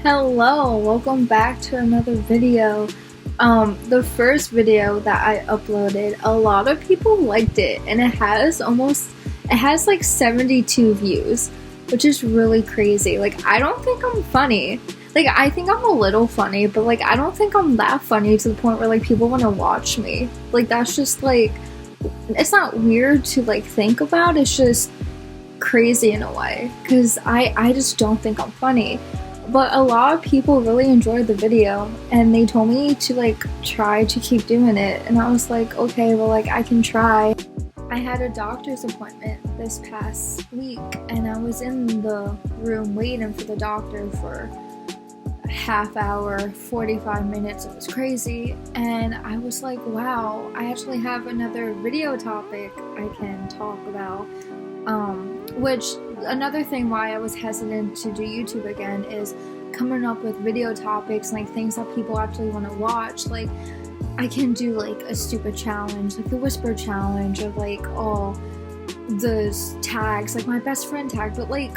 Hello, welcome back to another video. The first video that I uploaded, a lot of people liked it and it has like 72 views, which is really crazy. Like, I don't think I'm funny. Like, I think I'm a little funny, but like, I don't think I'm that funny to the point where like people want to watch me. Like, that's just like, it's not weird to like think about, it's just crazy in a way, because I just don't think I'm funny. But a lot of people really enjoyed the video and they told me to like try to keep doing it, and I was like, okay, well, like, I can try. I had a doctor's appointment this past week and I was in the room waiting for the doctor for a half hour, 45 minutes. It was crazy, and I was like, wow, I actually have another video topic I can talk about. Which, another thing why I was hesitant to do YouTube again is coming up with video topics, like things that people actually want to watch. Like, I can do like a stupid challenge, like the whisper challenge, or like the tags, like my best friend tag, but like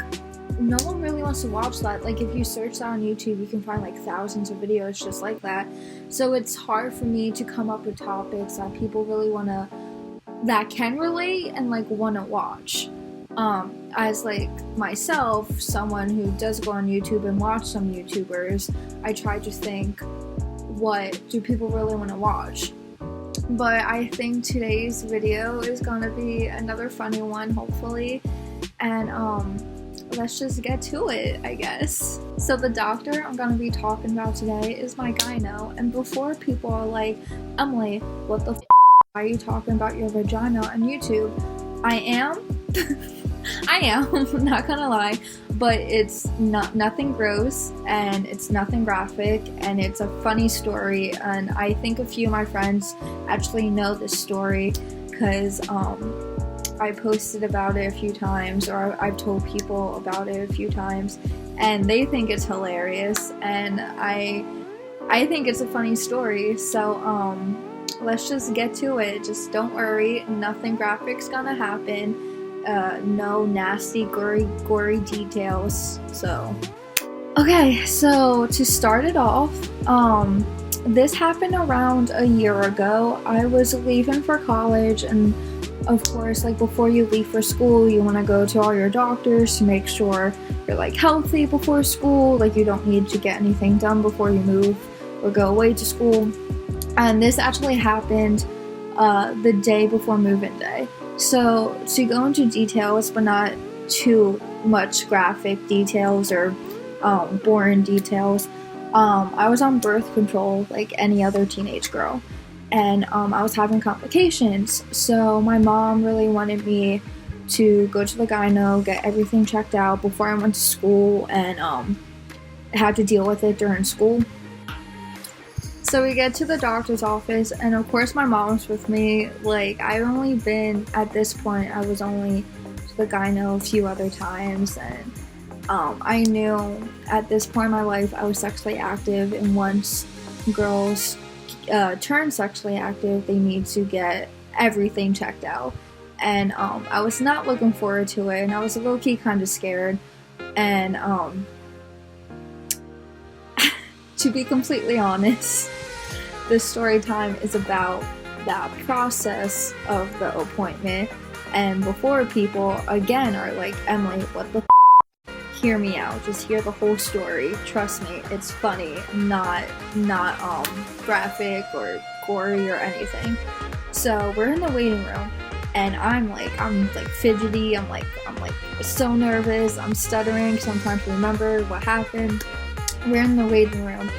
no one really wants to watch that. Like, if you search that on YouTube, you can find like thousands of videos just like that. So it's hard for me to come up with topics that people really that can relate and like want to watch. As like myself, someone who does go on YouTube and watch some YouTubers, I try to think, what do people really want to watch? But I think today's video is gonna be another funny one, hopefully, and let's just get to it, I guess. So the doctor I'm gonna be talking about today is my gyno, and before people are like, Emily, what the are you talking about your vagina on YouTube? I am. I'm not gonna lie, but it's nothing gross and it's nothing graphic, and it's a funny story, and I think a few of my friends actually know this story because I posted about it a few times, or I've told people about it a few times, and they think it's hilarious, and I think it's a funny story. So let's just get to it. Just don't worry, nothing graphic's gonna happen. No nasty gory details. So okay, so to start it off, this happened around a year ago. I was leaving for college, and of course, like, before you leave for school, you want to go to all your doctors to make sure you're like healthy before school, like you don't need to get anything done before you move or go away to school. And this actually happened the day before move-in day. So, to go into details, but not too much graphic details or boring details, I was on birth control like any other teenage girl, and I was having complications. So my mom really wanted me to go to the gyno, get everything checked out before I went to school, and had to deal with it during school. So we get to the doctor's office, and of course my mom's with me. Like, I've only been, at this point, I was only to the gyno a few other times, and I knew at this point in my life I was sexually active, and once girls turn sexually active, they need to get everything checked out. And I was not looking forward to it, and I was low-key kind of scared, and to be completely honest, this story time is about that process of the appointment, and before people again are like, Emily, what the hear me out, just hear the whole story. Trust me, it's funny, not graphic or gory or anything. So we're in the waiting room, and I'm like fidgety, I'm like so nervous, I'm stuttering because I'm trying to remember what happened. We're in the waiting room,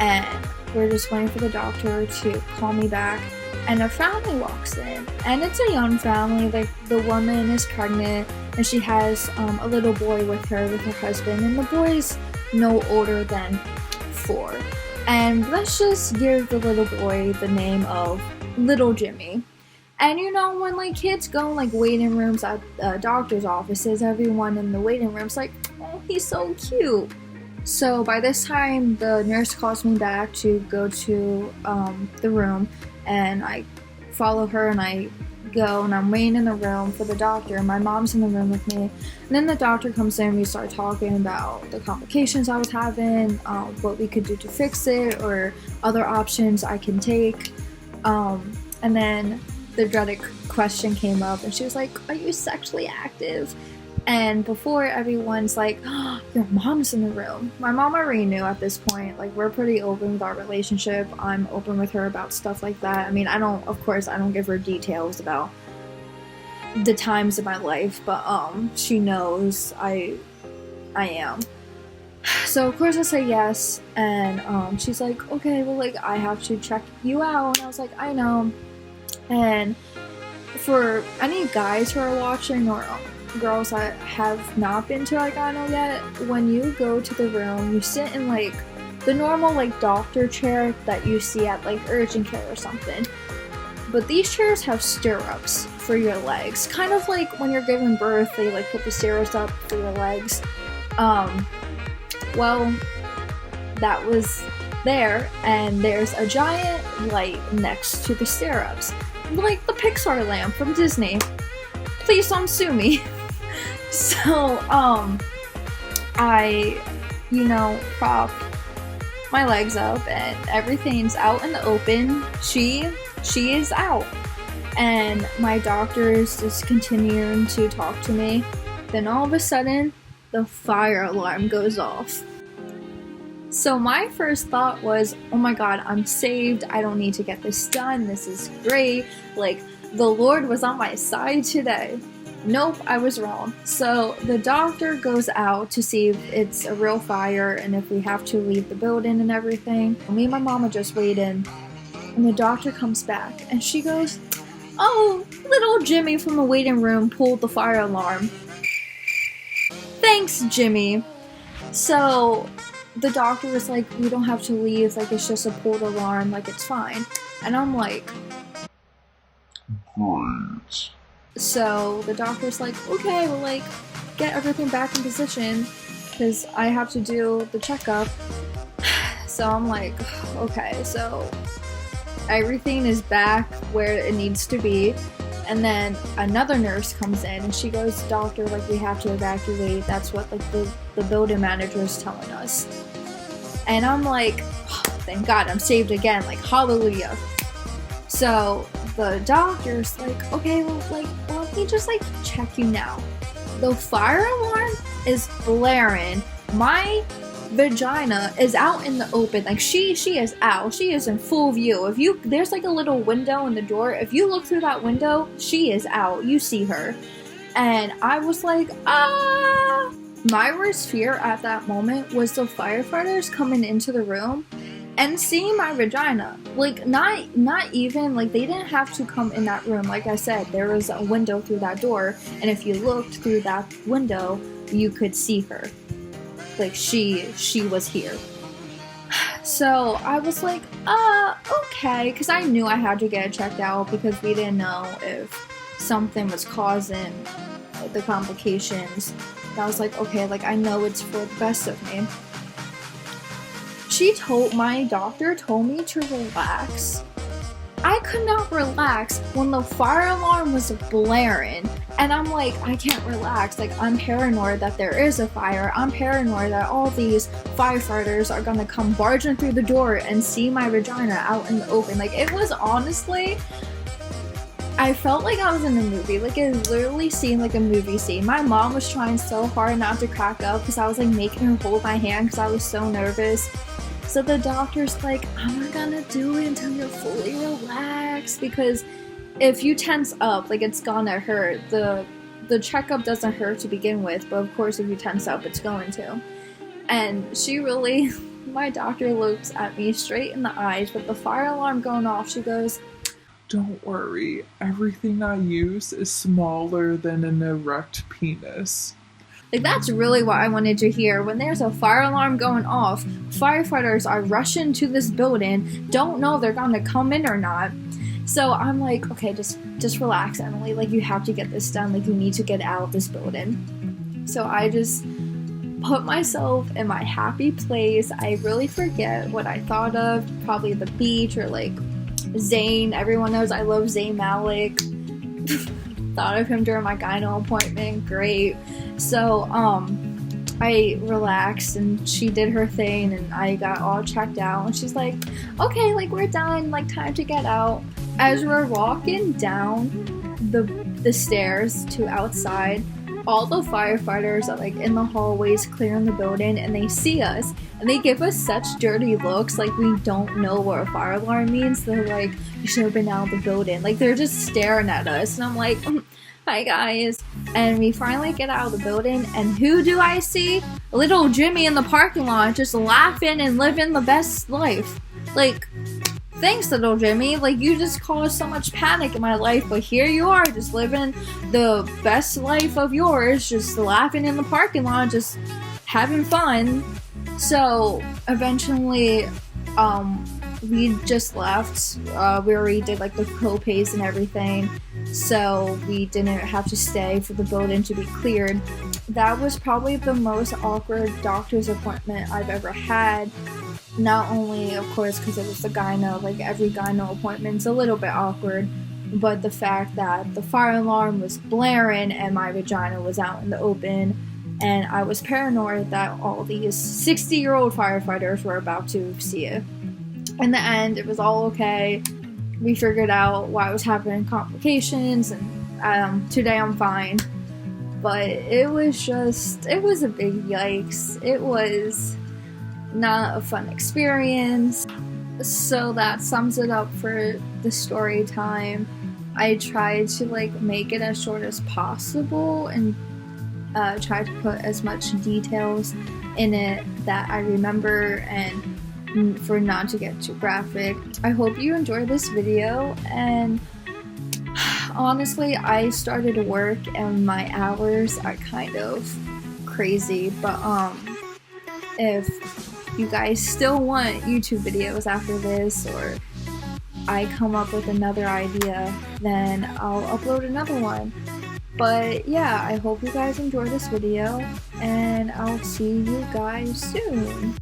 and we're just waiting for the doctor to call me back, and a family walks in, and it's a young family. Like, the woman is pregnant, and she has a little boy with her husband, and the boy's no older than 4. And let's just give the little boy the name of Little Jimmy. And you know, when like kids go in like waiting rooms at doctor's offices, everyone in the waiting room's like, oh, he's so cute. So by this time, the nurse calls me back to go to the room, and I follow her, and I go, and I'm waiting in the room for the doctor. My mom's in the room with me, and then the doctor comes in. We start talking about the complications I was having, what we could do to fix it, or other options I can take. And then the dreaded question came up, and she was like, "Are you sexually active?" And before everyone's like, "Oh, your mom's in the room." My mom already knew at this point. Like, we're pretty open with our relationship. I'm open with her about stuff like that. I mean, I don't give her details about the times of my life, but she knows I am. So of course I say yes, and she's like, "Okay, well, like, I have to check you out." And I was like, "I know." And for any guys who are watching, or girls that have not been to a gyno yet, when you go to the room, you sit in like the normal like doctor chair that you see at like urgent care or something. But these chairs have stirrups for your legs, kind of like when you're giving birth, they like put the stirrups up for your legs. Well, that was there, and there's a giant light next to the stirrups, like the Pixar lamp from Disney. Please don't sue me. So, I, prop my legs up, and everything's out in the open. She is out. And my doctor is just continuing to talk to me. Then all of a sudden, the fire alarm goes off. So my first thought was, oh my god, I'm saved. I don't need to get this done. This is great. Like, the Lord was on my side today. Nope, I was wrong. So the doctor goes out to see if it's a real fire and if we have to leave the building and everything. Me and my mom are just waiting, and the doctor comes back and she goes, "Oh, little Jimmy from the waiting room pulled the fire alarm. Thanks, Jimmy." So the doctor was like, "We don't have to leave, like, it's just a pulled alarm, like, it's fine." And I'm like, great. So the doctor's like, "Okay, well, like, get everything back in position, because I have to do the checkup." So I'm like, okay, so everything is back where it needs to be. And then another nurse comes in and she goes, "Doctor, like, we have to evacuate. That's what, like, the building manager is telling us." And I'm like, oh, thank God, I'm saved again, like, hallelujah. So the doctor's like, "Okay, well, like, let me just, like, check you now." The fire alarm is blaring. My vagina is out in the open. Like, she is out. She is in full view. There's like a little window in the door. If you look through that window, she is out. You see her. And I was like, ah. My worst fear at that moment was the firefighters coming into the room and seeing my vagina. Like, not even, like, they didn't have to come in that room. Like I said, there was a window through that door, and if you looked through that window, you could see her. Like, she was here. So I was like, okay, because I knew I had to get it checked out, because we didn't know if something was causing the complications. And I was like, okay, like, I know it's for the best of me. My doctor told me to relax. I could not relax when the fire alarm was blaring. And I'm like, I can't relax. Like, I'm paranoid that there is a fire. I'm paranoid that all these firefighters are gonna come barging through the door and see my vagina out in the open. Like, it was honestly, I felt like I was in a movie. Like, it literally seemed like a movie scene. My mom was trying so hard not to crack up because I was like making her hold my hand because I was so nervous. So the doctor's like, "I'm not gonna do it until you're fully relaxed, because if you tense up, like, it's gonna hurt. The checkup doesn't hurt to begin with, but of course if you tense up, it's going to." And my doctor looks at me straight in the eyes with the fire alarm going off. She goes, "Don't worry, everything I use is smaller than an erect penis." Like, that's really what I wanted to hear. When there's a fire alarm going off, firefighters are rushing to this building, don't know if they're gonna come in or not. So I'm like, okay, just relax, Emily. Like, you have to get this done. Like, you need to get out of this building. So I just put myself in my happy place. I really forget what I thought of. Probably the beach, or like Zayn. Everyone knows I love Zayn Malik. thought of him during my gyno appointment. Great. So, I relaxed and she did her thing and I got all checked out and she's like, okay, like we're done, like time to get out. As we're walking down the stairs to outside, all the firefighters are like in the hallways clearing the building and they see us and they give us such dirty looks like we don't know what a fire alarm means. They're like, you should have been out of the building. Like they're just staring at us and I'm like, hi guys. And we finally get out of the building and who do I see? Little Jimmy in the parking lot just laughing and living the best life. Like, thanks little Jimmy, like you just caused so much panic in my life, but here you are just living the best life of yours, just laughing in the parking lot, just having fun. So eventually we just left. We already did like the co-pays and everything, so we didn't have to stay for the building to be cleared. That was probably the most awkward doctor's appointment I've ever had. Not only, of course, because it was the gyno, like every gyno appointment's a little bit awkward, but the fact that the fire alarm was blaring and my vagina was out in the open, and I was paranoid that all these 60-year-old firefighters were about to see it. In the end, it was all okay. We figured out why it was happening, complications, and today I'm fine. But it was a big yikes. It was not a fun experience. So that sums it up for the story time. I tried to like make it as short as possible and try to put as much details in it that I remember and for not to get too graphic. I hope you enjoyed this video, and honestly I started to work and my hours are kind of crazy, but if you guys still want YouTube videos after this, or I come up with another idea, then I'll upload another one. But yeah, I hope you guys enjoyed this video, and I'll see you guys soon.